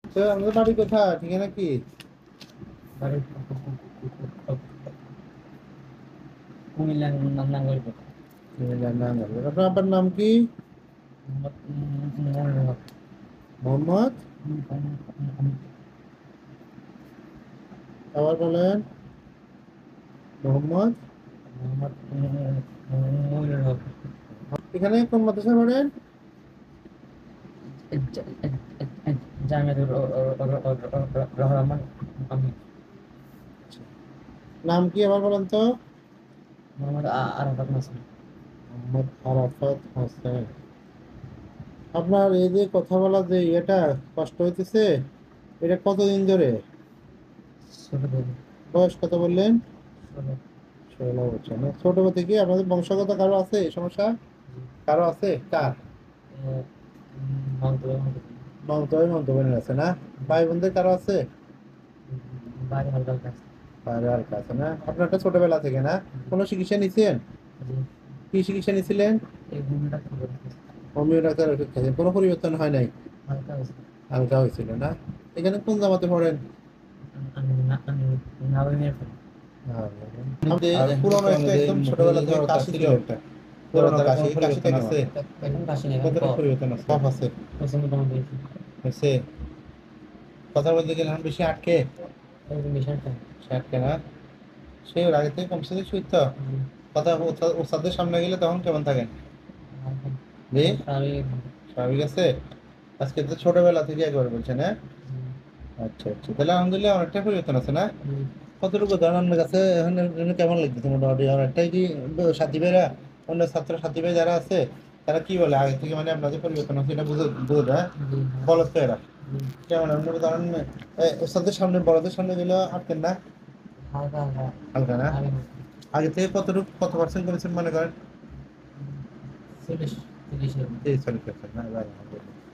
তো আমাদের বাড়ি কোথায়, ঠিকানা কি? বাড়ি কুমিল্লা নাঙ্গলকোট। কুমিল্লার নাঙ্গলকোট। আপনার আব্বার নাম কি? মোহাম্মদ মনিরুল হক। মোহাম্মদ, আবার বলেন। মোহাম্মদ। মোহাম্মদ মনিরুল হক। এখানে কোন মাদ্রাসায় পড়েন? জামিয়াতুর রহমান আমি। নাম কি আবার বলেন তো? মোহাম্মদ আরাফাত নাসির। মোহাম্মদ আরাফাত হোসেন। আপনার এই যে কথা বলা যে এটা কষ্ট হইতেছে, এটা কতদিন ধরে? ছোট থেকে। বয়স কত বললেন? ষোলো। 16 বছর না? ছোট থেকে আপনাদের বংশগত কারো আছে এই সমস্যা? কারো আছে? কার? মন্তব্য আছে না? ভাই বোনদের কারো আছে? বাড়ি হালকা হালকা আছে। আর কাছে না? আপনারটা ছোটবেলা থেকে না? কোনো চিকিৎসা নিছেন? জি। কি চিকিৎসা নিছিলেন? এই ঘুমটা কি করতেছে? হোমিও ডাক্তার ওষুধ খেয়েছেন, কোনো পরিবর্তন হয় নাই? হালকা হয়েছে। হালকা হয়েছিল না? এখানে কোন জামাতে পড়েন? আমি নাবিনের ফোন। আমাদের পুরোনো একটা একদম ছোটবেলা থেকে কাশি ছিল একটা, পুরোনো কাশি, এই কাশিটা গেছে? এখন কাশি নেই, এখন কতটা পরিবর্তন আছে? কফ আছে? হয়েছে মোটামুটি। হয়েছে? কথা বলতে গেলে এখন বেশি আটকে? এরকম বিষয়টা। সে আটকে না? সে ওর আগে থেকে কমছে যে সুস্থ? কথা ওস্তাদের সামনে গেলে তখন কেমন থাকেন? জি? স্বাভাবিক। স্বাভাবিক আছে? আজকে তো ছোটবেলা থেকে একবার বলছেন, হ্যাঁ? আচ্ছা আচ্ছা, তাহলে আলহামদুলিল্লাহ অনেকটা পরিবর্তন আছে না? কতটুকু ধরেন আপনার কাছে এখন এখন কেমন লাগছে মোটামুটি? অনেকটাই কি সাথী ভাইরা, অন্য ছাত্র সাথী ভাই যারা আছে তারা কি বলে আগে থেকে, মানে আপনাদের পরিবর্তন হচ্ছে এটা বুঝে বুঝে দেয়, হ্যাঁ? বলো তো এরা কেমন আপনার ধরেন ওস্তাদের সামনে বড়দের সামনে দিলে আটকেন না? হালকা হালকা। হালকা না? আগে আগে থেকে কতটুকু কত পার্সেন্ট করেছেন মনে করেন? 40 30 এর। 30-40% না? ভাই, আলহামদুলিল্লাহ।